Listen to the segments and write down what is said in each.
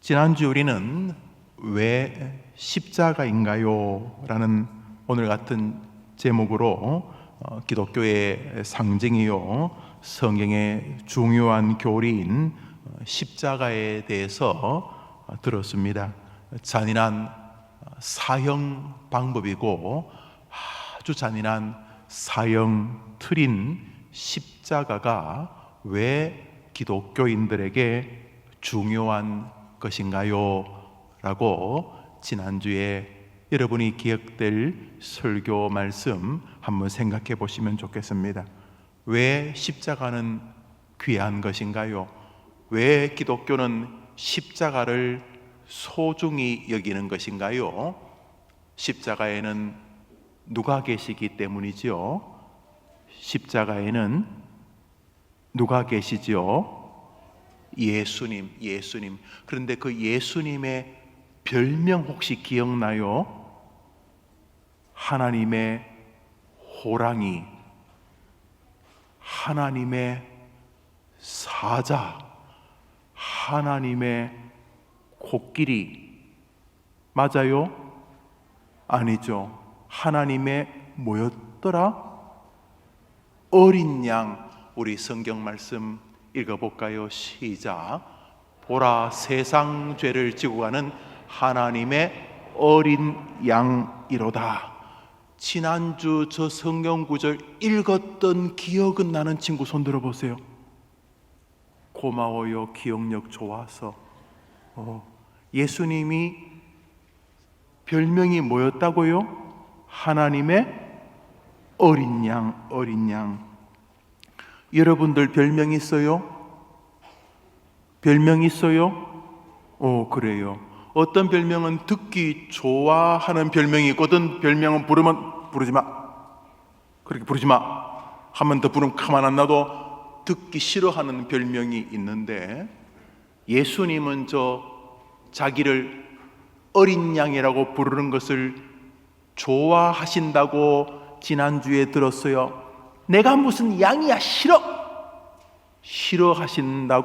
지난주 우리는 왜 십자가인가요? 라는 오늘 같은 제목으로 기독교의 상징이요 성경의 중요한 교리인 십자가에 대해서 들었습니다. 잔인한 사형 방법이고 아주 잔인한 사형 틀인 십자가가 왜 기독교인들에게 중요한 것인가요? 라고 지난주에 여러분이 기억될 설교 말씀 한번 생각해 보시면 좋겠습니다. 왜 십자가는 귀한 것인가요? 왜 기독교는 십자가를 소중히 여기는 것인가요? 십자가에는 누가 계시기 때문이죠? 십자가에는 누가 계시죠? 예수님. 그런데 그 예수님의 별명 혹시 기억나요? 하나님의 호랑이, 하나님의 사자, 하나님의 코끼리. 맞아요? 아니죠. 하나님의 뭐였더라? 어린 양. 우리 성경 말씀 읽어볼까요? 시작. 보라, 세상 죄를 지고 가는 하나님의 어린 양이로다. 지난주 저 성경 구절 읽었던 기억은 나는 친구 손 들어보세요. 고마워요. 기억력 좋아서. 예수님이 별명이 뭐였다고요? 하나님의 어린 양. 여러분들 별명 있어요? 별명 있어요? 그래요. 어떤 별명은 듣기 좋아하는 별명이 있고 어떤 별명은 부르면 부르지 마. 그렇게 부르지 마. 한 번 더 부르면 가만 안 놔도 듣기 싫어하는 별명이 있는데 예수님은 자기를 어린 양이라고 부르는 것을 좋아하신다고 지난주에 들었어요. 내가 무슨 양이야, 싫어하신다고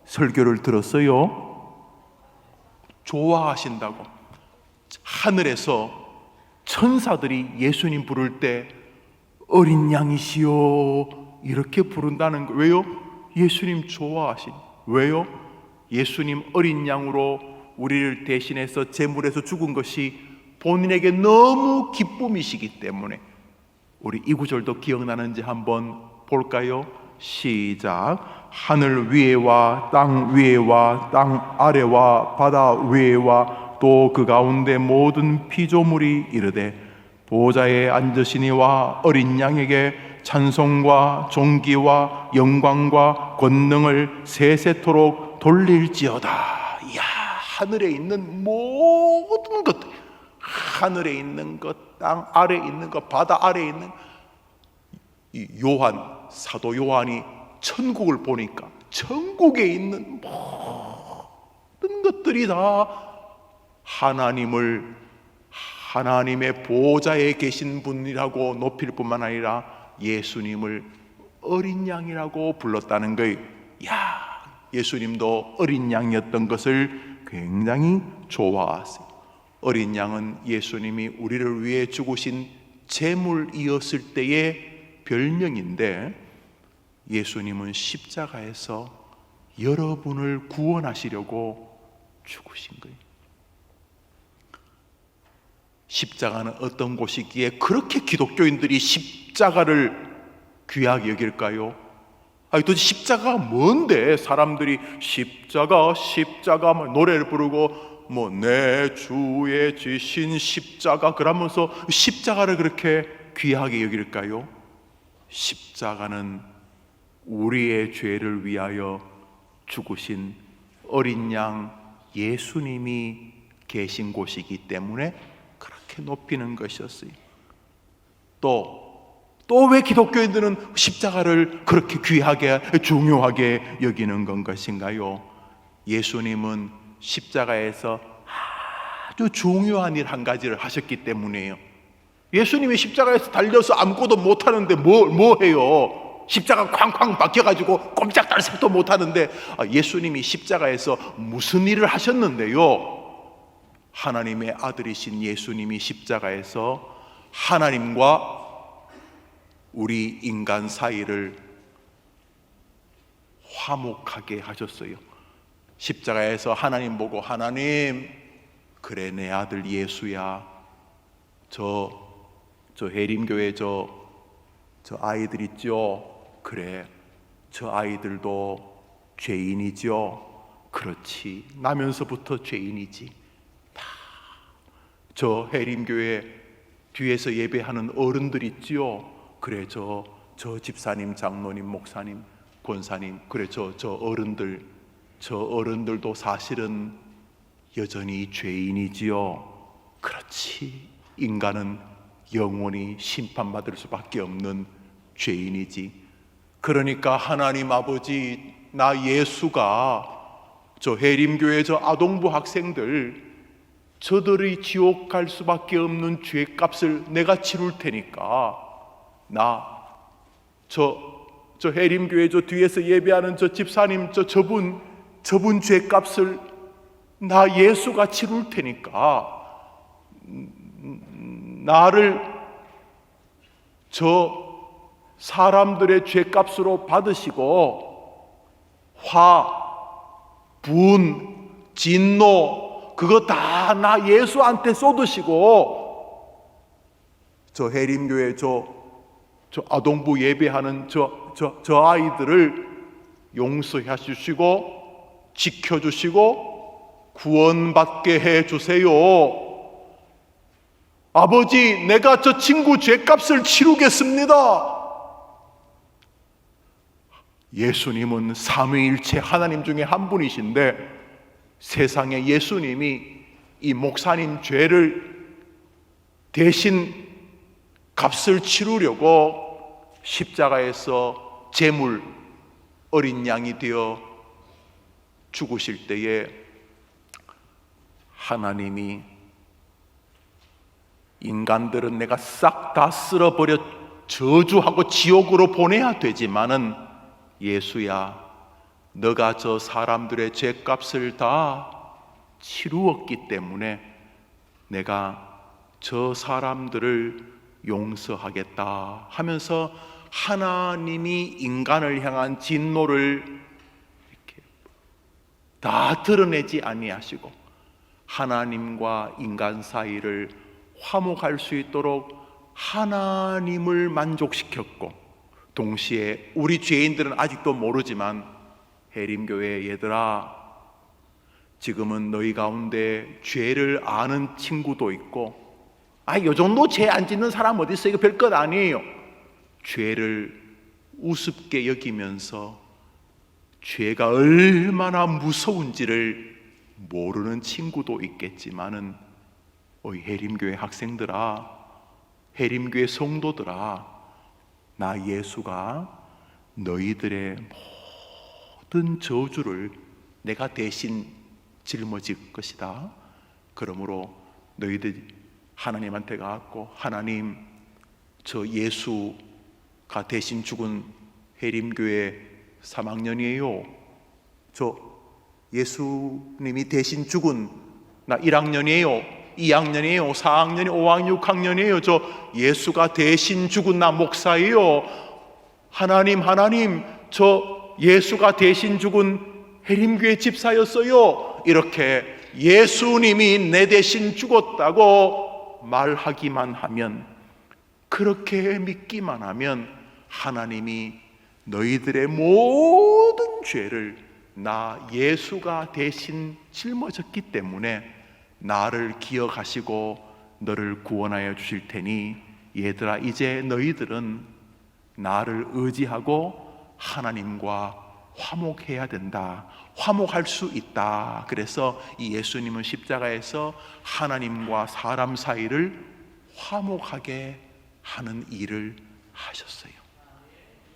설교를 들었어요. 좋아하신다고. 하늘에서 천사들이 예수님 부를 때 어린 양이시여 이렇게 부른다는 거예요. 왜요? 예수님 좋아하신. 왜요? 예수님 어린 양으로 우리를 대신해서 제물에서 죽은 것이 본인에게 너무 기쁨이시기 때문에. 우리 이 구절도 기억나는지 한번 볼까요? 시작. 하늘 위에와 땅 위에와 땅 아래와 바다 위에와 또 그 가운데 모든 피조물이 이르되 보좌에 앉으시니와 어린 양에게 찬송과 존귀와 영광과 권능을 세세토록 돌릴지어다. 이야, 하늘에 있는 모든 것들, 하늘에 있는 것, 땅 아래에 있는 것, 바다 아래에 있는 이 사도 요한이 천국을 보니까 천국에 있는 모든 것들이 다 하나님의 보좌에 계신 분이라고 높일 뿐만 아니라 예수님을 어린 양이라고 불렀다는 거예요. 야, 예수님도 어린 양이었던 것을 굉장히 좋아하세요. 어린 양은 예수님이 우리를 위해 죽으신 제물이었을 때의 별명인데 예수님은 십자가에서 여러분을 구원하시려고 죽으신 거예요. 십자가는 어떤 곳이기에 그렇게 기독교인들이 십자가를 귀하게 여길까요? 도대체 십자가가 뭔데 사람들이 십자가 노래를 부르고 내 주의 지신 십자가 그러면서 십자가를 그렇게 귀하게 여길까요? 십자가는 우리의 죄를 위하여 죽으신 어린 양 예수님이 계신 곳이기 때문에 그렇게 높이는 것이었어요. 또 왜 기독교인들은 십자가를 그렇게 귀하게 중요하게 여기는 것인가요? 예수님은 십자가에서 아주 중요한 일 한 가지를 하셨기 때문이에요. 예수님이 십자가에서 달려서 아무것도 못하는데 뭐 해요? 십자가 쾅쾅 박혀가지고 꼼짝달싹도 못하는데 예수님이 십자가에서 무슨 일을 하셨는데요? 하나님의 아들이신 예수님이 십자가에서 하나님과 우리 인간 사이를 화목하게 하셨어요. 십자가에서 하나님 보고, 하나님, 그래 내 아들 예수야, 저 해림교회 저 아이들 있죠? 그래, 저 아이들도 죄인이죠? 그렇지, 나면서부터 죄인이지. 다 저 해림교회 뒤에서 예배하는 어른들 있지요? 그래, 저 집사님, 장로님, 목사님, 권사님, 그래, 저 어른들도 사실은 여전히 죄인이지요? 그렇지, 인간은 영원히 심판받을 수밖에 없는 죄인이지. 그러니까 하나님 아버지, 나 예수가 저 해림교회 저 아동부 학생들, 저들이 지옥 갈 수밖에 없는 죄값을 내가 치룰 테니까, 나 저 해림교회 저 뒤에서 예배하는 저 집사님, 저분 죄값을 나 예수가 치룰 테니까, 나를 저 사람들의 죄값으로 받으시고 화, 분, 진노 그거 다 나 예수한테 쏟으시고 저 해림교회 저 아동부 예배하는 저 아이들을 용서해 주시고 지켜주시고 구원받게 해 주세요. 아버지, 내가 저 친구 죄값을 치르겠습니다. 예수님은 삼위일체 하나님 중에 한 분이신데, 세상에 예수님이 이 목사님 죄를 대신 값을 치르려고 십자가에서 제물 어린 양이 되어 죽으실 때에 하나님이, 인간들은 내가 싹 다 쓸어버려 저주하고 지옥으로 보내야 되지만은, 예수야, 너가 저 사람들의 죄값을 다 치루었기 때문에 내가 저 사람들을 용서하겠다 하면서 하나님이 인간을 향한 진노를 이렇게 다 드러내지 아니하시고 하나님과 인간 사이를 화목할 수 있도록 하나님을 만족시켰고, 동시에 우리 죄인들은 아직도 모르지만, 해림교회 얘들아, 지금은 너희 가운데 죄를 아는 친구도 있고, 요 정도 죄 안 짓는 사람 어디 있어요? 이거 별것 아니에요. 죄를 우습게 여기면서 죄가 얼마나 무서운지를 모르는 친구도 있겠지만은, 해림교회 학생들아, 해림교회 성도들아, 나 예수가 너희들의 모든 저주를 내가 대신 짊어질 것이다. 그러므로 너희들 하나님한테 가고, 하나님, 저 예수가 대신 죽은 해림교회 3학년이에요. 저 예수님이 대신 죽은 나 1학년이에요. 2학년이에요. 4학년이에요. 5학년, 6학년이에요. 저 예수가 대신 죽은 나 목사예요. 하나님, 저 예수가 대신 죽은 해림교회 집사였어요. 이렇게 예수님이 내 대신 죽었다고 말하기만 하면, 그렇게 믿기만 하면 하나님이 너희들의 모든 죄를 나 예수가 대신 짊어졌기 때문에 나를 기억하시고 너를 구원하여 주실 테니, 얘들아, 이제 너희들은 나를 의지하고 하나님과 화목해야 된다. 화목할 수 있다. 그래서 이 예수님은 십자가에서 하나님과 사람 사이를 화목하게 하는 일을 하셨어요.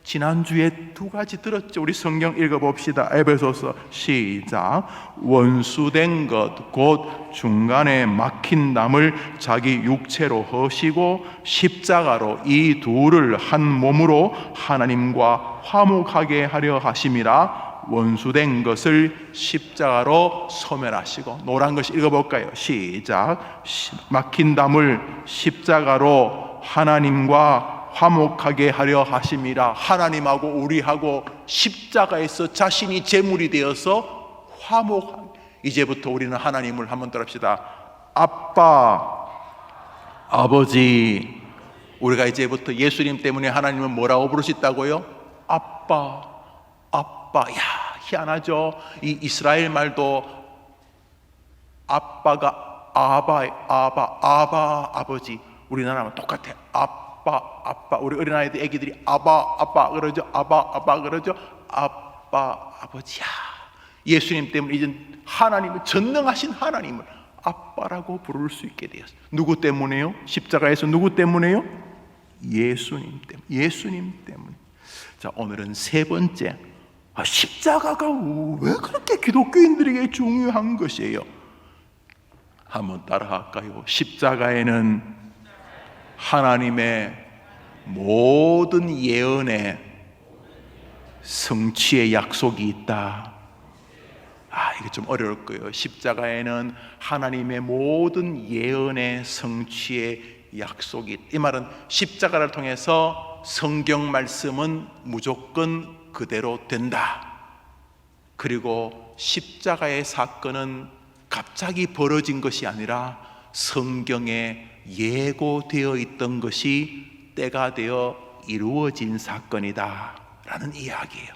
지난주에 두 가지 들었죠. 우리 성경 읽어봅시다. 에베소서 시작. 원수된 것 곧 중간에 막힌 담을 자기 육체로 허시고 십자가로 이 둘을 한 몸으로 하나님과 화목하게 하려 하심이라. 원수된 것을 십자가로 소멸하시고. 노란 것이 읽어볼까요? 시작. 막힌 담을 십자가로 하나님과 화목하게 하려 하심이라. 하나님하고 우리하고 십자가에서 자신이 제물이 되어서 화목하게. 이제부터 우리는 하나님을 한번 따라합시다. 아빠, 아버지. 우리가 이제부터 예수님 때문에 하나님은 뭐라고 부를 수 있다고요? 아빠, 아빠. 야, 희한하죠? 이 이스라엘 말도 아빠가 아바, 아버지. 우리나라는 똑같아. 아빠. 우리 어린아이들, 애기들이 아빠 그러죠. 아빠 그러죠. 아빠, 아버지야. 예수님 때문에 이제 하나님을, 전능하신 하나님을 아빠라고 부를 수 있게 되었어요. 누구 때문에요? 십자가에서 누구 때문에요? 예수님 때문에. 예수님 때문에. 자, 오늘은 세 번째. 십자가가 왜 그렇게 기독교인들에게 중요한 것이에요? 한번 따라할까요? 십자가에는 하나님의 모든 예언의 성취의 약속이 있다. 이게 좀 어려울 거예요. 십자가에는 하나님의 모든 예언의 성취의 약속이 있다. 이 말은 십자가를 통해서 성경 말씀은 무조건 그대로 된다. 그리고 십자가의 사건은 갑자기 벌어진 것이 아니라 성경에 예고되어 있던 것이 때가 되어 이루어진 사건이다 라는 이야기예요.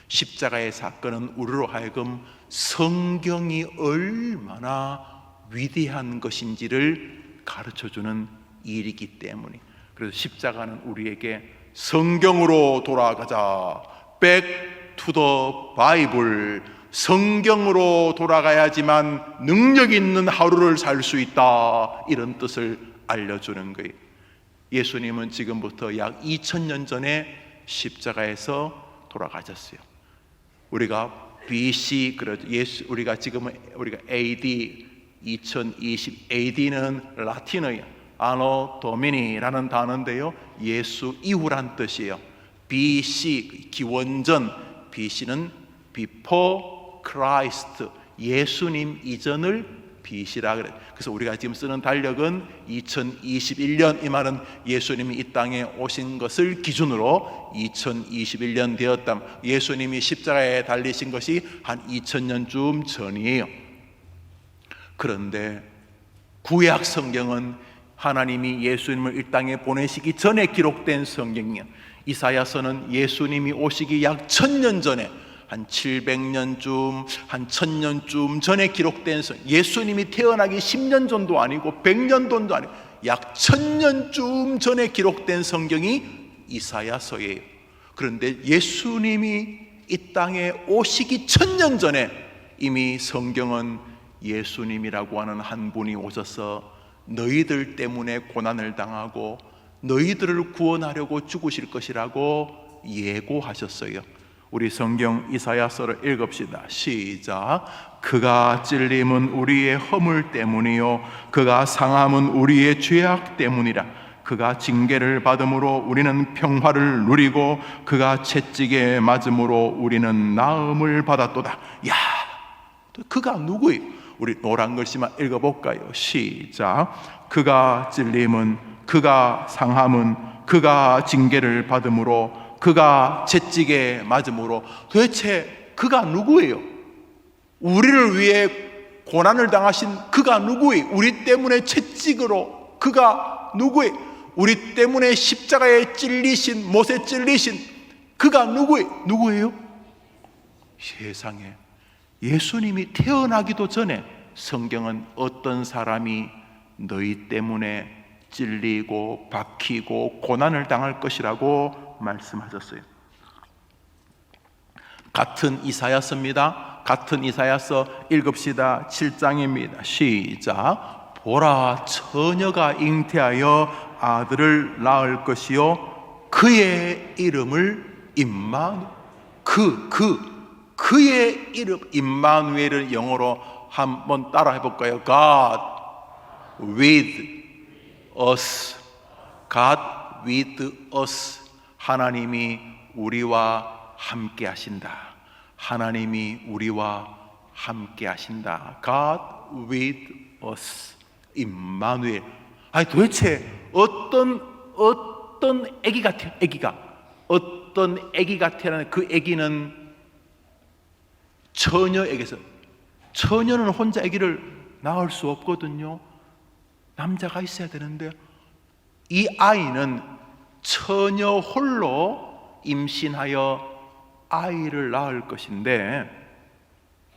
십자가의 사건은 우리로 하여금 성경이 얼마나 위대한 것인지를 가르쳐주는 일이기 때문에. 그래서 십자가는 우리에게 성경으로 돌아가자, Back to the Bible, 성경으로 돌아가야지만 능력 있는 하루를 살 수 있다, 이런 뜻을 알려주는 거예요. 예수님은 지금부터 약 2000년 전에 십자가에서 돌아가셨어요. 우리가 BC, 우리가 지금은 AD 2020, AD는 라틴어예요. 아노 도미니라는 단어인데요, 예수 이후란 뜻이에요. BC, 기원전. BC는 Before Christ, 예수님 이전을 BC라 그래요. 그래서 우리가 지금 쓰는 달력은 2021년, 이 말은 예수님이 이 땅에 오신 것을 기준으로 2021년 되었다. 예수님이 십자가에 달리신 것이 한 2000년쯤 전이에요. 그런데 구약 성경은 하나님이 예수님을 이 땅에 보내시기 전에 기록된 성경이에요. 이사야서는 예수님이 오시기 약 1000년 전에, 한 700년쯤, 한 1000년쯤 전에 기록된 성경. 예수님이 태어나기 10년 전도 아니고 100년 전도 아니고 약 1000년쯤 전에 기록된 성경이 이사야서예요. 그런데 예수님이 이 땅에 오시기 1000년 전에 이미 성경은 예수님이라고 하는 한 분이 오셔서 너희들 때문에 고난을 당하고 너희들을 구원하려고 죽으실 것이라고 예고하셨어요. 우리 성경 이사야서를 읽읍시다. 시작. 그가 찔림은 우리의 허물 때문이요 그가 상함은 우리의 죄악 때문이라. 그가 징계를 받음으로 우리는 평화를 누리고 그가 채찍에 맞음으로 우리는 나음을 받았도다. 야, 그가 누구예요? 우리 노란 글씨만 읽어볼까요? 시작. 그가 찔림은, 그가 상함은, 그가 징계를 받음으로, 그가 채찍에 맞음으로. 도대체 그가 누구예요? 우리를 위해 고난을 당하신 그가 누구예요? 우리 때문에 채찍으로, 그가 누구예요? 우리 때문에 십자가에 찔리신, 못에 찔리신 그가 누구예요? 세상에, 예수님이 태어나기도 전에 성경은 어떤 사람이 너희 때문에 찔리고 박히고 고난을 당할 것이라고 말씀하셨어요. 같은 이사야서입니다. 같은 이사야서 읽읍시다. 7장입니다. 시작. 보라, 처녀가 잉태하여 아들을 낳을 것이요 그의 이름을 그의 이름 임마누엘을 영어로 한번 따라 해볼까요? God with us. God with us. 하나님이 우리와 함께 하신다. 하나님이 우리와 함께 하신다. God with us. 임마누엘. 아니 도대체 어떤 아기가 태어나는 그 아기는 처녀에게서, 처녀는 혼자 아기를 낳을 수 없거든요. 남자가 있어야 되는데 이 아이는 처녀 홀로 임신하여 아이를 낳을 것인데,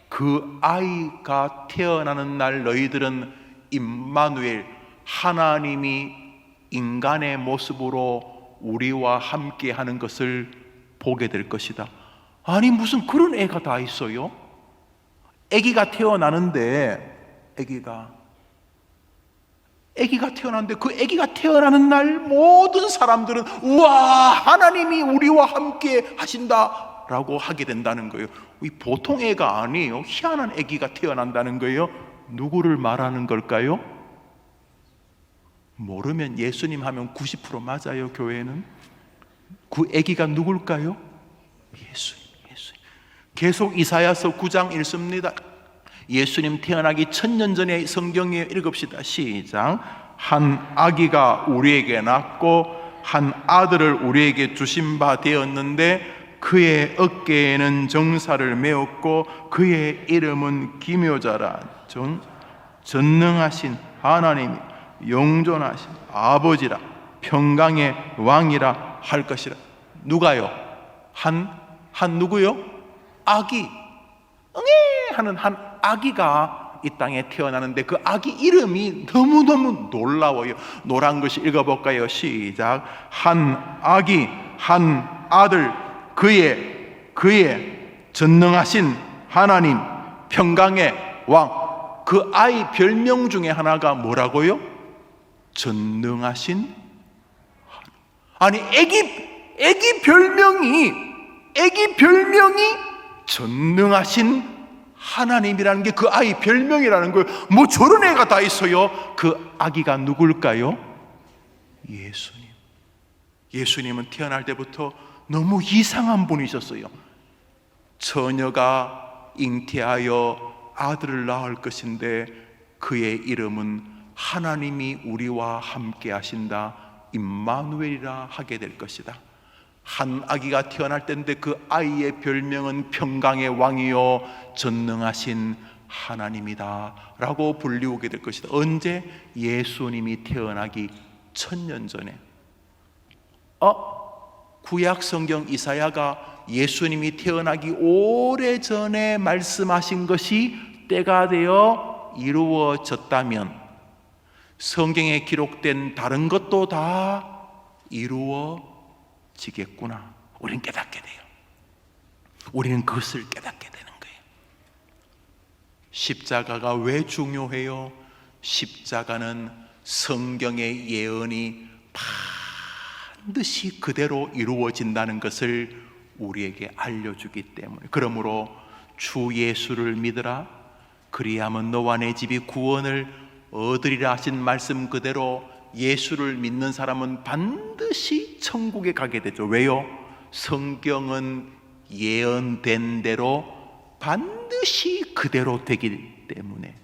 그 아이가 태어나는 날 너희들은 임마누엘, 하나님이 인간의 모습으로 우리와 함께 하는 것을 보게 될 것이다. 아니 무슨 그런 애가 다 있어요? 아기가 태어나는데 아기가 태어났는데 그 아기가 태어나는 날 모든 사람들은 우와 하나님이 우리와 함께 하신다 라고 하게 된다는 거예요. 이 보통 애가 아니에요. 희한한 아기가 태어난다는 거예요. 누구를 말하는 걸까요? 모르면 예수님 하면 90% 맞아요. 교회는. 그 아기가 누굴까요? 예수님. 계속 이사야서 9장 읽습니다. 예수님 태어나기 1000년 전에 성경에 읽읍시다. 시작. 한 아기가 우리에게 낳고 한 아들을 우리에게 주신 바 되었는데 그의 어깨에는 정사를 메었고 그의 이름은 기묘자라. 전능하신 하나님이 영존하신 아버지라 평강의 왕이라 할 것이라. 누가요? 한 누구요? 아기. 응애 하는 한 아기가 이 땅에 태어나는데 그 아기 이름이 너무너무 놀라워요. 노란 글씨 읽어볼까요? 시작. 한 아기 한 아들 그의 전능하신 하나님 평강의 왕. 그 아이 별명 중에 하나가 뭐라고요? 전능하신. 아니 애기 별명이 전능하신 하나님이라는 게 그 아이 별명이라는 거예요. 뭐 저런 애가 다 있어요. 그 아기가 누굴까요? 예수님. 예수님은 태어날 때부터 너무 이상한 분이셨어요. 처녀가 잉태하여 아들을 낳을 것인데 그의 이름은 하나님이 우리와 함께 하신다 임마누엘이라 하게 될 것이다. 한 아기가 태어날 때인데 그 아이의 별명은 평강의 왕이요 전능하신 하나님이다 라고 불리우게 될 것이다. 언제? 예수님이 태어나기 1000년 전에. 구약 성경 이사야가 예수님이 태어나기 오래전에 말씀하신 것이 때가 되어 이루어졌다면 성경에 기록된 다른 것도 다 이루어지겠구나. 우리는 깨닫게 돼요. 우리는 그것을 깨닫게 되는 거예요. 십자가가 왜 중요해요? 십자가는 성경의 예언이 반드시 그대로 이루어진다는 것을 우리에게 알려주기 때문에. 그러므로 주 예수를 믿으라 그리하면 너와 내 집이 구원을 얻으리라 하신 말씀 그대로 예수를 믿는 사람은 반드시 천국에 가게 되죠. 왜요? 성경은 예언된 대로 반드시 그대로 되기 때문에.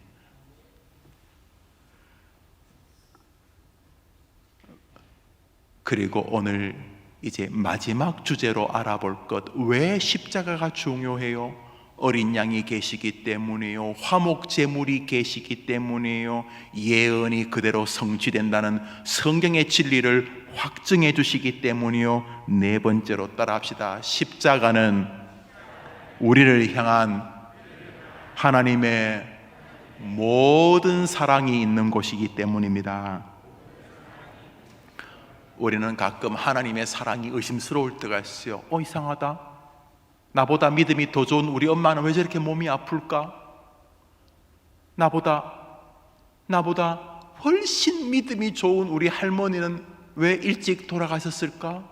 그리고 오늘 이제 마지막 주제로 알아볼 것, 왜 십자가가 중요해요? 어린 양이 계시기 때문이에요. 화목 제물이 계시기 때문이에요. 예언이 그대로 성취된다는 성경의 진리를 확증해 주시기 때문이요. 네 번째로 따라합시다. 십자가는 우리를 향한 하나님의 모든 사랑이 있는 곳이기 때문입니다. 우리는 가끔 하나님의 사랑이 의심스러울 때가 있어요. 이상하다. 나보다 믿음이 더 좋은 우리 엄마는 왜 저렇게 몸이 아플까? 나보다 훨씬 믿음이 좋은 우리 할머니는 왜 일찍 돌아가셨을까?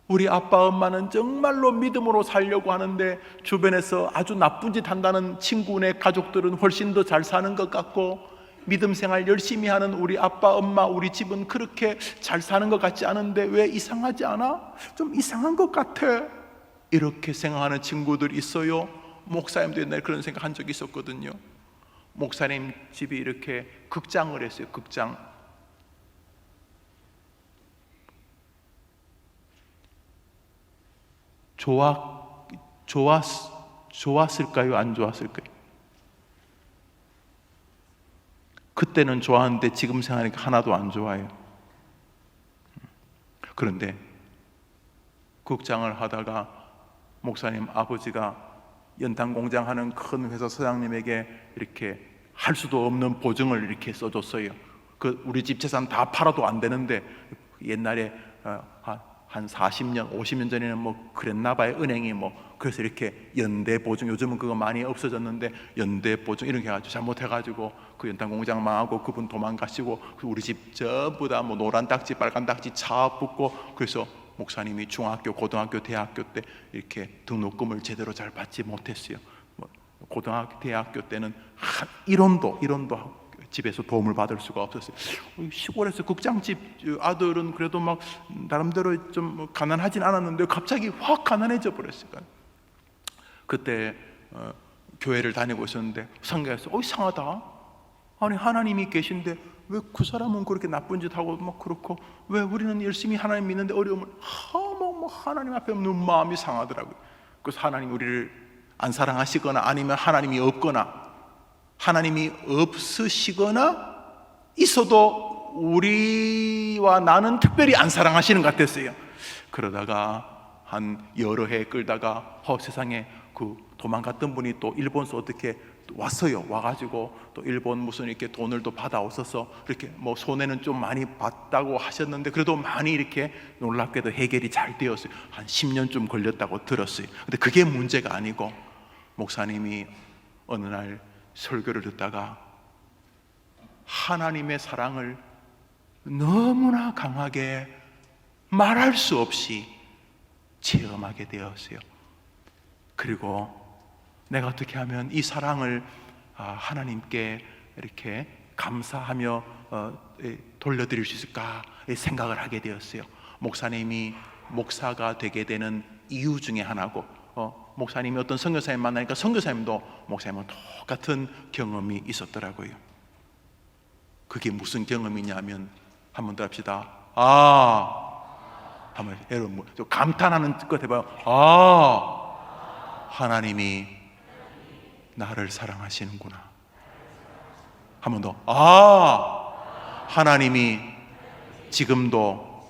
우리 아빠 엄마는 정말로 믿음으로 살려고 하는데 주변에서 아주 나쁜 짓 한다는 친구네 가족들은 훨씬 더 잘 사는 것 같고, 믿음 생활 열심히 하는 우리 아빠 엄마 우리 집은 그렇게 잘 사는 것 같지 않은데 왜 이상하지 않아? 좀 이상한 것 같아. 이렇게 생각하는 친구들 있어요. 목사님도 옛날에 그런 생각한 적이 있었거든요. 목사님 집이 이렇게 극장을 했어요. 극장. 좋았을까요? 안 좋았을까요? 그때는 좋았는데 지금 생각하니까 하나도 안 좋아요. 그런데 극장을 하다가 목사님 아버지가 연탄 공장 하는 큰 회사 사장님에게 이렇게 할 수도 없는 보증을 이렇게 써줬어요. 우리 집 재산 다 팔아도 안 되는데, 옛날에 한 40년, 50년 전에는 뭐 그랬나 봐요. 은행이 그래서 이렇게 연대 보증, 요즘은 그거 많이 없어졌는데 연대 보증 이런 게 해가지고 잘못해가지고 그 연탄 공장 망하고 그분 도망가시고 우리 집 전부 다 노란 딱지 빨간 딱지 차 붙고, 그래서 목사님이 중학교, 고등학교, 대학교 때 이렇게 등록금을 제대로 잘 받지 못했어요. 고등학교, 대학교 때는 한 1원도 집에서 도움을 받을 수가 없었어요. 시골에서 극장집 아들은 그래도 막 나름대로 좀 가난하진 않았는데 갑자기 확 가난해져 버렸어요. 그때 교회를 다니고 있었는데 상가에서 이상하다. 아니 하나님이 계신데 왜 그 사람은 그렇게 나쁜 짓 하고 막 그렇고 왜 우리는 열심히 하나님 믿는데 어려움을 하나님 앞에 없는 마음이 상하더라고요. 그래서 하나님 우리를 안 사랑하시거나 아니면 하나님이 없거나, 하나님이 없으시거나 있어도 우리와 나는 특별히 안 사랑하시는 것 같았어요. 그러다가 한 여러 해 끌다가 세상에 그 도망갔던 분이 또 일본에서 어떻게 왔어요. 와가지고 또 일본 무슨 이렇게 돈을 또 받아오셔서 이렇게 손해는 좀 많이 봤다고 하셨는데 그래도 많이 이렇게 놀랍게도 해결이 잘 되었어요. 한 10년쯤 걸렸다고 들었어요. 근데 그게 문제가 아니고, 목사님이 어느 날 설교를 듣다가 하나님의 사랑을 너무나 강하게 말할 수 없이 체험하게 되었어요. 그리고 내가 어떻게 하면 이 사랑을 하나님께 이렇게 감사하며 돌려드릴 수 있을까 생각을 하게 되었어요. 목사님이 목사가 되게 되는 이유 중에 하나고, 목사님이 어떤 선교사님 만나니까 선교사님도 목사님은 똑같은 경험이 있었더라고요. 그게 무슨 경험이냐면, 한번 더 합시다. 한번 여러분 좀 감탄하는 것 해봐요. 하나님이 나를 사랑하시는구나. 한 번 더. 하나님이 지금도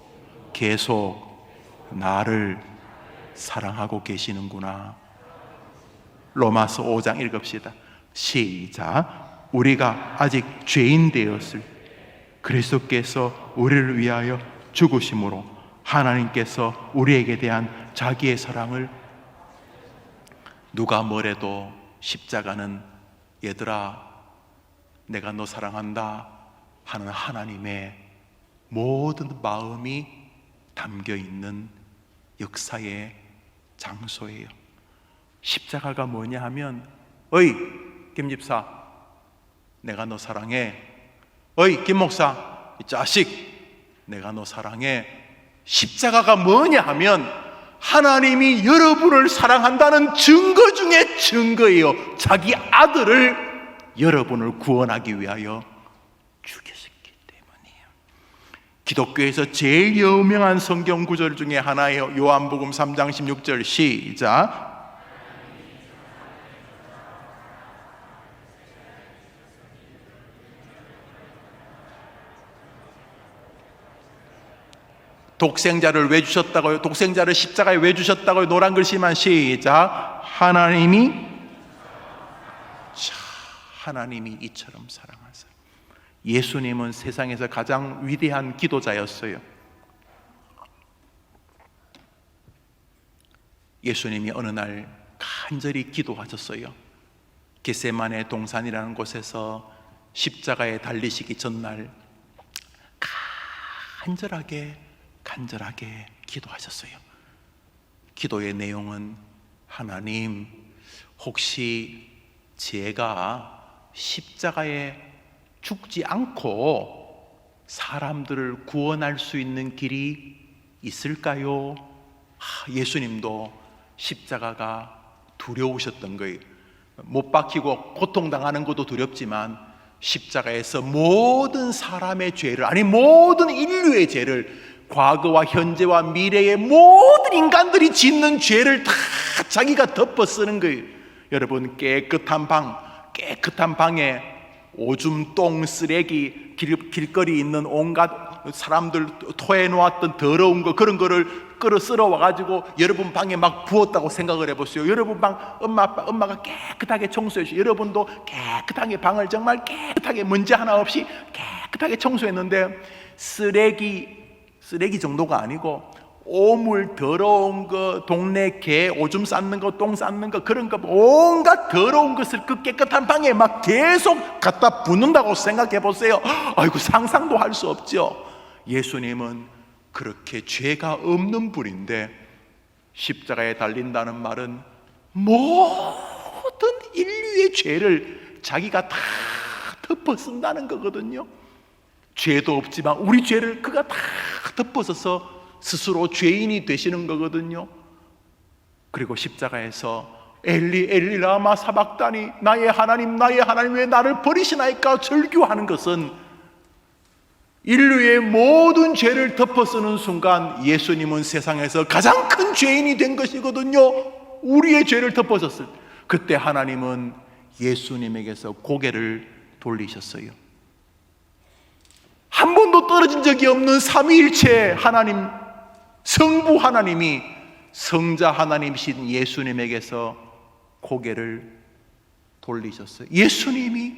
계속 나를 사랑하고 계시는구나. 로마서 5장 읽읍시다. 시작. 우리가 아직 죄인 되었을 그리스도께서 우리를 위하여 죽으심으로 하나님께서 우리에게 대한 자기의 사랑을, 누가 뭐래도 십자가는 얘들아 내가 너 사랑한다 하는 하나님의 모든 마음이 담겨 있는 역사의 장소예요. 십자가가 뭐냐 하면, 어이 김 집사 내가 너 사랑해. 어이 김 목사 이 자식 내가 너 사랑해. 십자가가 뭐냐 하면 하나님이 여러분을 사랑한다는 증거 중에 증거예요. 자기 아들을 여러분을 구원하기 위하여 죽였기 때문이에요. 기독교에서 제일 유명한 성경 구절 중에 하나예요. 요한복음 3장 16절 시작. 독생자를 왜 주셨다고요? 독생자를 십자가에 왜 주셨다고요? 노란 글씨만 시작. 하나님이 이처럼 사랑하사. 예수님은 세상에서 가장 위대한 기도자였어요. 예수님이 어느 날 간절히 기도하셨어요. 겟세마네 동산이라는 곳에서 십자가에 달리시기 전날 간절하게 기도하셨어요. 기도의 내용은 하나님, 혹시 제가 십자가에 죽지 않고 사람들을 구원할 수 있는 길이 있을까요? 예수님도 십자가가 두려우셨던 거예요. 못 박히고 고통당하는 것도 두렵지만 십자가에서 모든 사람의 죄를, 아니 모든 인류의 죄를, 과거와 현재와 미래의 모든 인간들이 짓는 죄를 다 자기가 덮어 쓰는 거예요. 여러분, 깨끗한 방에 오줌, 똥, 쓰레기, 길거리 있는 온갖 사람들 토해 놓았던 더러운 거, 그런 거를 끌어 쓸어 와가지고 여러분 방에 막 부었다고 생각을 해보세요. 여러분 방 엄마가 깨끗하게 청소해 주시고, 여러분도 깨끗하게 방을 정말 깨끗하게 먼지 하나 없이 깨끗하게 청소했는데 쓰레기 정도가 아니고 오물, 더러운 거, 동네 개 오줌 쌌는 거, 똥 쌌는 거, 그런 거 온갖 더러운 것을 그 깨끗한 방에 막 계속 갖다 붓는다고 생각해 보세요. 아이고, 상상도 할 수 없죠. 예수님은 그렇게 죄가 없는 분인데 십자가에 달린다는 말은 모든 인류의 죄를 자기가 다 덮어 쓴다는 거거든요. 죄도 없지만 우리 죄를 그가 다 덮어서서 스스로 죄인이 되시는 거거든요. 그리고 십자가에서 엘리 엘리 라마 사박다니, 나의 하나님 왜 나를 버리시나이까 절규하는 것은 인류의 모든 죄를 덮어쓰는 순간 예수님은 세상에서 가장 큰 죄인이 된 것이거든요. 우리의 죄를 덮어썼을 때, 그때 하나님은 예수님에게서 고개를 돌리셨어요. 한 번도 떨어진 적이 없는 삼위일체 하나님, 성부 하나님이 성자 하나님이신 예수님에게서 고개를 돌리셨어요. 예수님이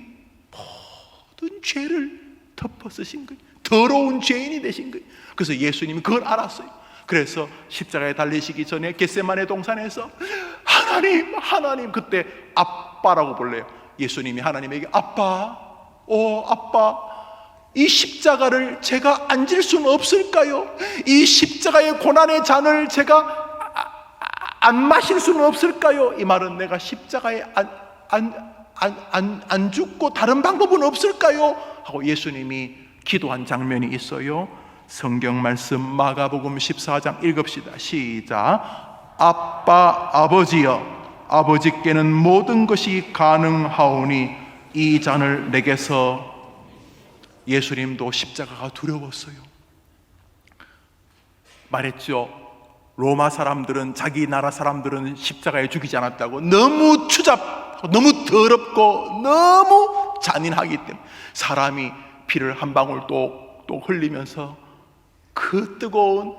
모든 죄를 덮어 쓰신 거예요. 더러운 죄인이 되신 거예요. 그래서 예수님이 그걸 알았어요. 그래서 십자가에 달리시기 전에 겟세마네 동산에서 하나님, 그때 아빠라고 불러요. 예수님이 하나님에게 아빠, 이 십자가를 제가 안 질 수는 없을까요? 이 십자가의 고난의 잔을 제가 안 마실 수는 없을까요? 이 말은 내가 십자가에 안 죽고 다른 방법은 없을까요? 하고 예수님이 기도한 장면이 있어요. 성경 말씀 마가복음 14장 읽읍시다. 시작. 아빠, 아버지여, 아버지께는 모든 것이 가능하오니 이 잔을 내게서. 예수님도 십자가가 두려웠어요. 말했죠. 로마 사람들은, 자기 나라 사람들은 십자가에 죽이지 않았다고. 너무 너무 더럽고 너무 잔인하기 때문에 사람이 피를 한 방울 또 흘리면서 그 뜨거운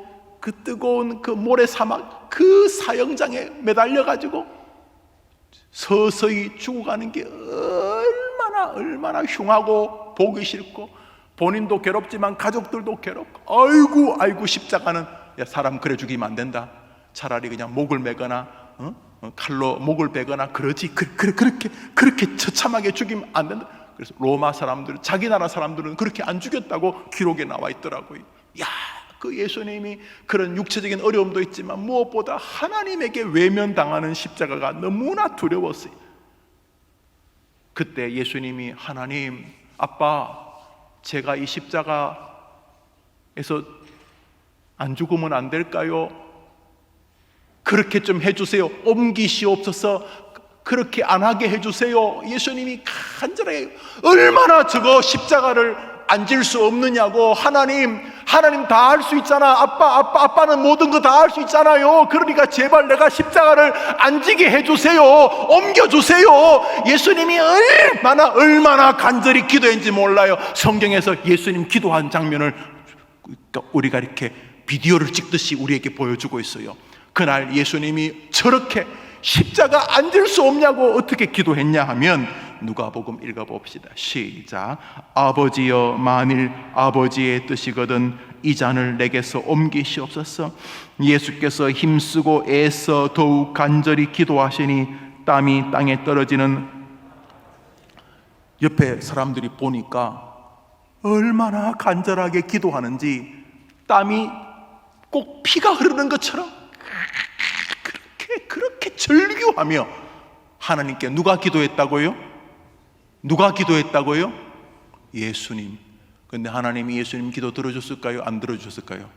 그 모래사막, 그 사형장에 매달려 가지고 서서히 죽어가는 게 얼마나 흉하고 보기 싫고, 본인도 괴롭지만 가족들도 괴롭고, 아이고 십자가는, 야, 사람 그래 죽이면 안 된다. 차라리 그냥 목을 매거나 칼로 목을 베거나 그러지, 그렇게 처참하게 죽이면 안 된다. 그래서 로마 사람들, 자기 나라 사람들은 그렇게 안 죽였다고 기록에 나와 있더라고요. 그 예수님이 그런 육체적인 어려움도 있지만 무엇보다 하나님에게 외면당하는 십자가가 너무나 두려웠어요. 그때 예수님이 하나님, 아빠, 제가 이 십자가에서 안 죽으면 안 될까요? 그렇게 좀 해주세요. 옮기시옵소서. 그렇게 안 하게 해주세요. 예수님이 간절하게, 얼마나 저거 십자가를 안 질 수 없느냐고. 하나님 다 할 수 있잖아. 아빠는 모든 거 다 할 수 있잖아요. 그러니까 제발 내가 십자가를 안 지게 해주세요. 옮겨주세요. 예수님이 얼마나 간절히 기도했는지 몰라요. 성경에서 예수님 기도한 장면을 우리가 이렇게 비디오를 찍듯이 우리에게 보여주고 있어요. 그날 예수님이 저렇게 십자가 안 질 수 없냐고 어떻게 기도했냐 하면, 누가복음 읽어봅시다. 시작. 아버지여, 만일 아버지의 뜻이거든 이 잔을 내게서 옮기시옵소서. 예수께서 힘쓰고 애써 더욱 간절히 기도하시니 땀이 땅에 떨어지는, 옆에 사람들이 보니까 얼마나 간절하게 기도하는지 땀이 꼭 피가 흐르는 것처럼 절규하며 하나님께 누가 기도했다고요? 누가 기도했다고요? 예수님. 근데 하나님이 예수님 기도 들어줬을까요? 안 들어주셨을까요?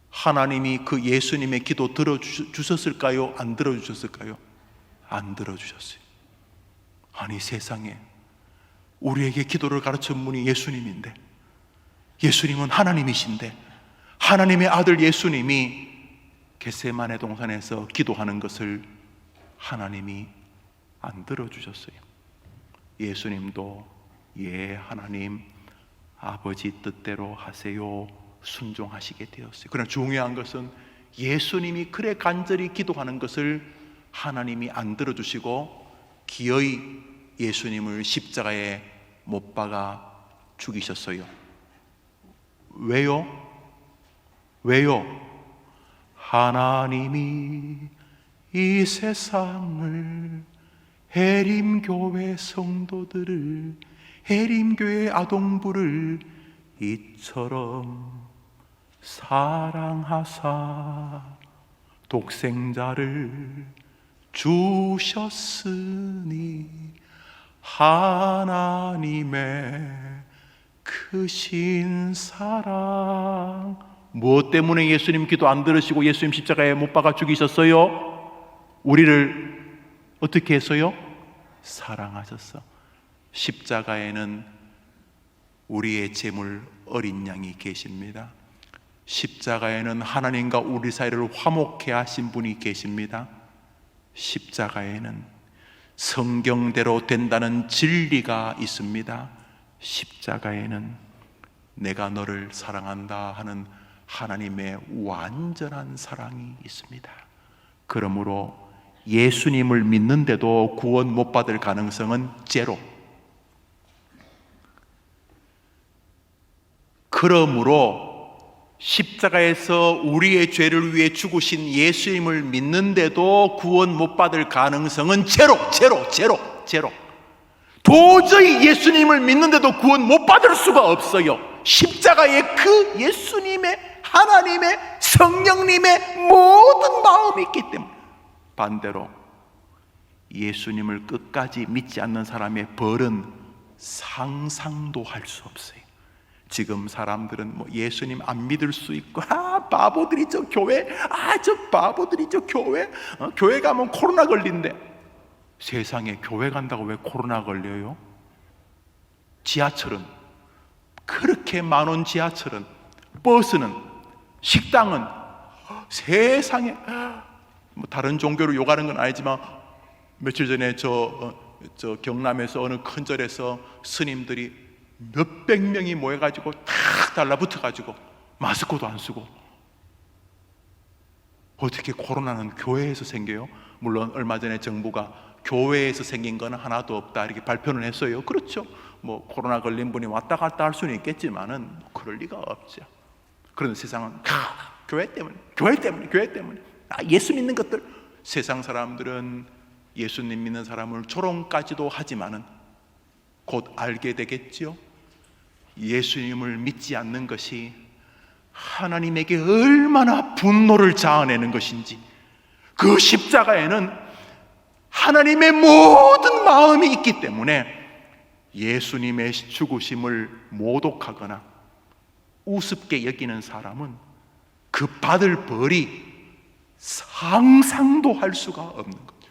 하나님이 그 예수님의 기도 들어주셨을까요? 안 들어주셨을까요? 안 들어주셨어요. 아니, 세상에 우리에게 기도를 가르친 분이 예수님인데, 예수님은 하나님이신데, 하나님의 아들 예수님이 겟세마네 동산에서 기도하는 것을 하나님이 안 들어주셨어요. 예수님도 예, 하나님 아버지 뜻대로 하세요 순종하시게 되었어요. 그러나 중요한 것은 예수님이 그래 간절히 기도하는 것을 하나님이 안 들어주시고 기어이 예수님을 십자가에 못 박아 죽이셨어요. 왜요? 왜요? 하나님이 이 세상을, 해림교회 성도들을, 해림교회 아동부를 이처럼 사랑하사 독생자를 주셨으니 하나님의 크신 사랑. 무엇 때문에 예수님 기도 안 들으시고 예수님 십자가에 못 박아 죽이셨어요? 우리를 어떻게 했어요? 사랑하셨어. 십자가에는 우리의 제물 어린 양이 계십니다. 십자가에는 하나님과 우리 사이를 화목케 하신 분이 계십니다. 십자가에는 성경대로 된다는 진리가 있습니다. 십자가에는 내가 너를 사랑한다 하는 하나님의 완전한 사랑이 있습니다. 그러므로 예수님을 믿는데도 구원 못 받을 가능성은 제로. 그러므로 십자가에서 우리의 죄를 위해 죽으신 예수님을 믿는데도 구원 못 받을 가능성은 제로. 도저히 예수님을 믿는데도 구원 못 받을 수가 없어요. 십자가에 그 예수님의, 하나님의, 성령님의 모든 마음이 있기 때문에. 반대로 예수님을 끝까지 믿지 않는 사람의 벌은 상상도 할 수 없어요. 지금 사람들은 뭐 예수님 안 믿을 수 있고, 바보들이 저 교회, 저 바보들이 저 교회, 교회 가면 코로나 걸린대. 세상에, 교회 간다고 왜 코로나 걸려요? 지하철은, 그렇게 많은 지하철은, 버스는, 식당은, 세상에, 뭐 다른 종교를 욕하는 건 아니지만 며칠 전에 저 경남에서 어느 큰 절에서 스님들이 몇백 명이 모여가지고 탁 달라붙어가지고 마스크도 안 쓰고. 어떻게 코로나는 교회에서 생겨요? 물론 얼마 전에 정부가 교회에서 생긴 건 하나도 없다 이렇게 발표는 했어요. 그렇죠. 뭐 코로나 걸린 분이 왔다 갔다 할 수는 있겠지만은 그럴 리가 없죠. 그런데 세상은 교회 때문에 예수 믿는 것들. 세상 사람들은 예수님 믿는 사람을 조롱까지도 하지만은 곧 알게 되겠죠. 예수님을 믿지 않는 것이 하나님에게 얼마나 분노를 자아내는 것인지. 그 십자가에는 하나님의 모든 마음이 있기 때문에 예수님의 죽으심을 모독하거나 우습게 여기는 사람은 그 받을 벌이 상상도 할 수가 없는 거죠.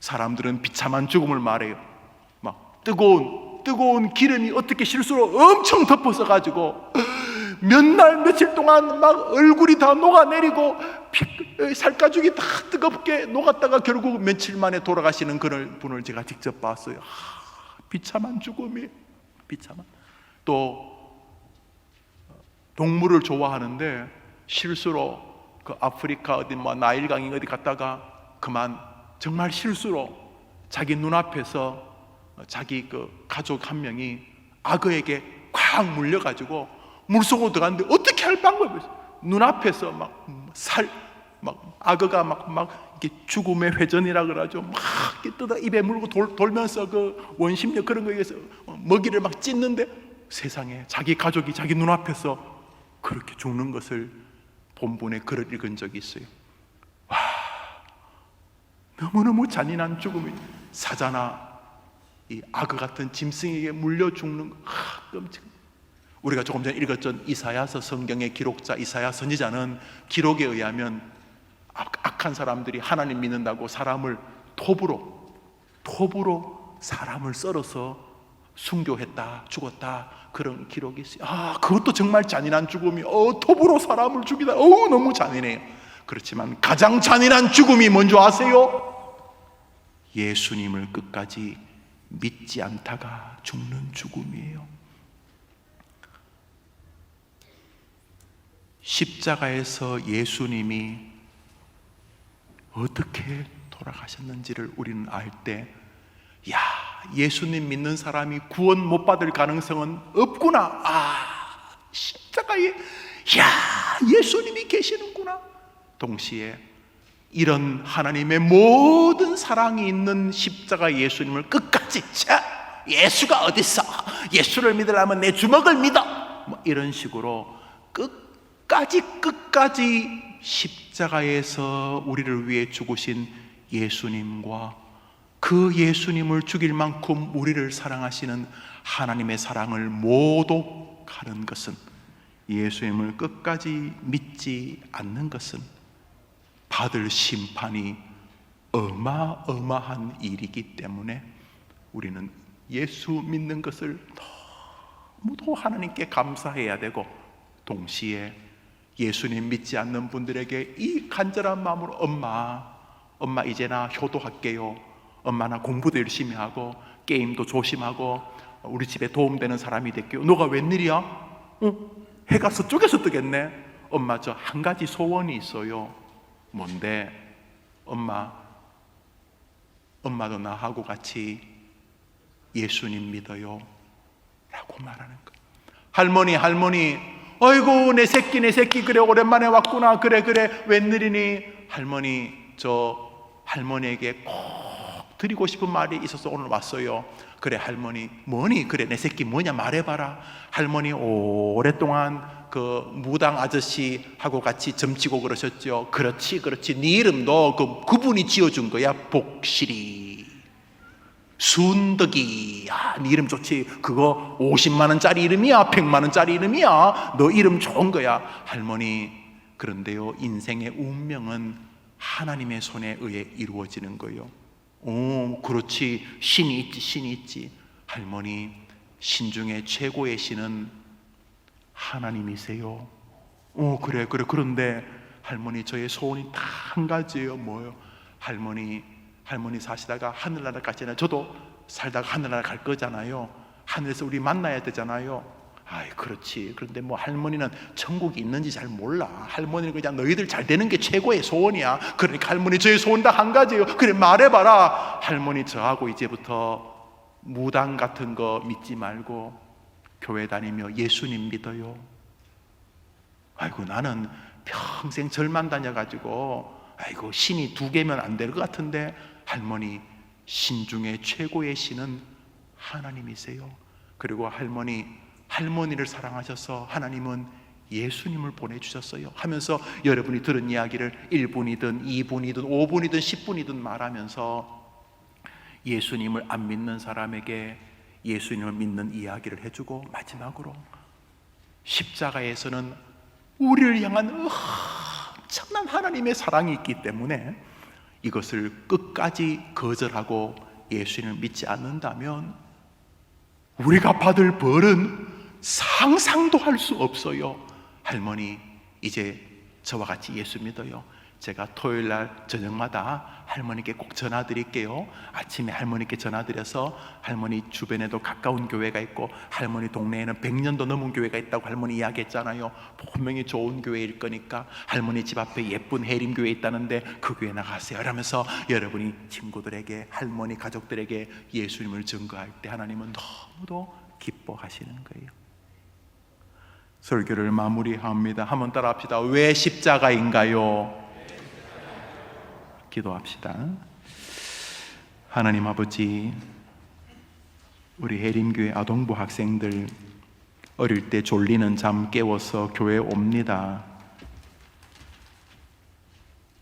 사람들은 비참한 죽음을 말해요. 막 뜨거운 기름이 어떻게 실수로 엄청 덮어서 가지고 몇 날 며칠 동안 막 얼굴이 다 녹아내리고 살가죽이 다 뜨겁게 녹았다가 결국 며칠 만에 돌아가시는 그런 분을 제가 직접 봤어요. 비참한 죽음이. 비참한. 또 동물을 좋아하는데 실수로 그 아프리카 어디 뭐 나일강이 어디 갔다가 그만 정말 실수로 자기 눈앞에서 자기 그 가족 한 명이 악어에게 콱 물려가지고 물속으로 들어갔는데 어떻게 할 방법이 없어요. 눈앞에서 막 악어가 막 이렇게 죽음의 회전이라 그러죠. 막 이렇게 뜯어 입에 물고 돌면서 그 원심력 그런 거에 의해서 먹이를 막 찢는데 세상에 자기 가족이 자기 눈앞에서 그렇게 죽는 것을 본문에 글을 읽은 적이 있어요. 와, 너무너무 잔인한 죽음이 사자나 이 악어 같은 짐승에게 물려 죽는 끔찍. 우리가 조금 전에 읽었던 이사야서 성경의 기록자 이사야 선지자는 기록에 의하면 악한 사람들이 하나님 믿는다고 사람을 톱으로 사람을 썰어서 순교했다, 죽었다, 그런 기록이 있어요. 그것도 정말 잔인한 죽음이 톱으로 사람을 죽이다. 너무 잔인해요. 그렇지만 가장 잔인한 죽음이 뭔지 아세요? 예수님을 끝까지 믿지 않다가 죽는 죽음이에요. 십자가에서 예수님이 어떻게 돌아가셨는지를 우리는 알 때, 예수님 믿는 사람이 구원 못 받을 가능성은 없구나. 십자가에 예수님이 계시는구나. 동시에 이런 하나님의 모든 사랑이 있는 십자가 예수님을 끝까지, 예수가 어딨어? 예수를 믿으려면 내 주먹을 믿어. 이런 식으로 끝까지 십자가에서 우리를 위해 죽으신 예수님과 그 예수님을 죽일 만큼 우리를 사랑하시는 하나님의 사랑을 모독하는 것은, 예수님을 끝까지 믿지 않는 것은 받을 심판이 어마어마한 일이기 때문에 우리는 예수 믿는 것을 너무도 하나님께 감사해야 되고, 동시에 예수님 믿지 않는 분들에게 이 간절한 마음으로 엄마 이제 나 효도할게요. 엄마 나 공부도 열심히 하고 게임도 조심하고 우리 집에 도움되는 사람이 될게요. 너가 웬일이야? 해가 서쪽에서 뜨겠네. 엄마 저 한 가지 소원이 있어요. 뭔데? 엄마도 나하고 같이 예수님 믿어요 라고 말하는 거예요. 할머니 아이고 내 새끼 그래 오랜만에 왔구나. 그래 웬일이니? 할머니에게 꼭 드리고 싶은 말이 있어서 오늘 왔어요. 그래 할머니 뭐니? 그래 내 새끼 뭐냐 말해봐라. 할머니 오랫동안 그 무당 아저씨하고 같이 점치고 그러셨죠. 그렇지 네 이름도 그분이 지어준 거야. 복실이, 순덕이. 네 이름 좋지. 그거 50만 원짜리 이름이야, 100만 원짜리 이름이야. 너 이름 좋은 거야. 할머니, 그런데요 인생의 운명은 하나님의 손에 의해 이루어지는 거예요. 그렇지. 신이 있지. 할머니, 신 중에 최고의 신은 하나님이세요. 그래. 그런데 할머니 저의 소원이 딱 한 가지예요. 뭐요? 할머니 사시다가 하늘나라 가잖아요. 저도 살다가 하늘나라 갈 거잖아요. 하늘에서 우리 만나야 되잖아요. 그렇지. 그런데 할머니는 천국이 있는지 잘 몰라. 할머니는 그냥 너희들 잘 되는 게 최고의 소원이야. 그러니까 할머니 저의 소원 딱 한 가지예요. 그래 말해봐라. 할머니 저하고 이제부터 무당 같은 거 믿지 말고 교회 다니며 예수님 믿어요. 나는 평생 절만 다녀가지고 신이 2개면 안 될 것 같은데. 할머니, 신 중에 최고의 신은 하나님이세요. 그리고 할머니를 사랑하셔서 하나님은 예수님을 보내주셨어요 하면서 여러분이 들은 이야기를 1분이든 2분이든 5분이든 10분이든 말하면서 예수님을 안 믿는 사람에게 예수님을 믿는 이야기를 해주고, 마지막으로 십자가에서는 우리를 향한 엄청난 하나님의 사랑이 있기 때문에 이것을 끝까지 거절하고 예수님을 믿지 않는다면 우리가 받을 벌은 상상도 할 수 없어요. 할머니 이제 저와 같이 예수 믿어요. 제가 토요일날 저녁마다 할머니께 꼭 전화드릴게요. 아침에 할머니께 전화드려서 할머니 주변에도 가까운 교회가 있고 할머니 동네에는 100년도 넘은 교회가 있다고 할머니 이야기했잖아요. 분명히 좋은 교회일 거니까 할머니 집 앞에 예쁜 해림교회 있다는데 그 교회 나가세요 이러면서 여러분이 친구들에게, 할머니 가족들에게 예수님을 증거할 때 하나님은 너무도 기뻐하시는 거예요. 설교를 마무리합니다. 한번 따라합시다. 왜 십자가인가요? 기도합시다. 하나님 아버지, 우리 해림교회 아동부 학생들 어릴 때 졸리는 잠 깨워서 교회에 옵니다.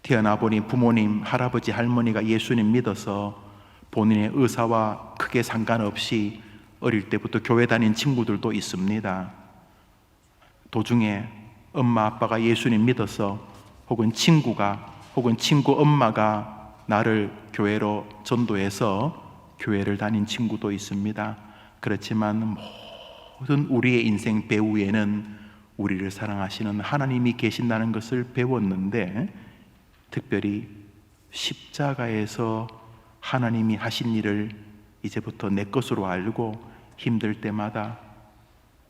태어나 보니 부모님, 할아버지, 할머니가 예수님 믿어서 본인의 의사와 크게 상관없이 어릴 때부터 교회 다닌 친구들도 있습니다. 도중에 엄마 아빠가 예수님 믿어서 혹은 친구가 혹은 친구 엄마가 나를 교회로 전도해서 교회를 다닌 친구도 있습니다. 그렇지만 모든 우리의 인생 배후에는 우리를 사랑하시는 하나님이 계신다는 것을 배웠는데, 특별히 십자가에서 하나님이 하신 일을 이제부터 내 것으로 알고 힘들 때마다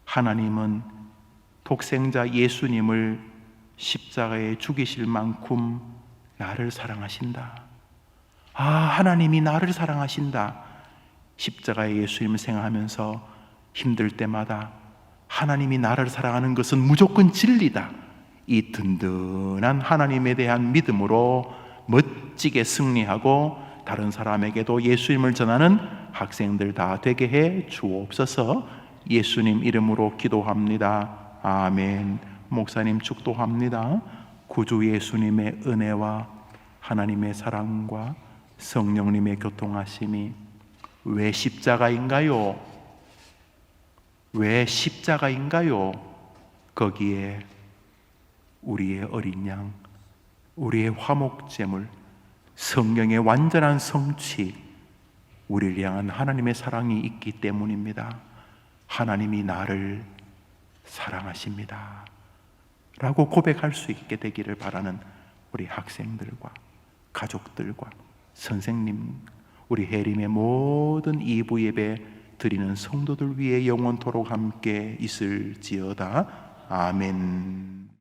하나님은 독생자 예수님을 십자가에 죽이실 만큼 나를 사랑하신다. 아, 하나님이 나를 사랑하신다. 십자가의 예수님을 생각하면서 힘들 때마다 하나님이 나를 사랑하는 것은 무조건 진리다. 이 든든한 하나님에 대한 믿음으로 멋지게 승리하고 다른 사람에게도 예수님을 전하는 학생들 다 되게 해 주옵소서. 예수님 이름으로 기도합니다. 아멘. 목사님 축도합니다. 구주 예수님의 은혜와 하나님의 사랑과 성령님의 교통하심이, 왜 십자가인가요? 왜 십자가인가요? 거기에 우리의 어린 양, 우리의 화목제물, 성령의 완전한 성취, 우리를 향한 하나님의 사랑이 있기 때문입니다. 하나님이 나를 사랑하십니다 라고 고백할 수 있게 되기를 바라는 우리 학생들과 가족들과 선생님, 우리 해림의 모든 2부 예배 드리는 성도들 위해 영원토록 함께 있을지어다. 아멘.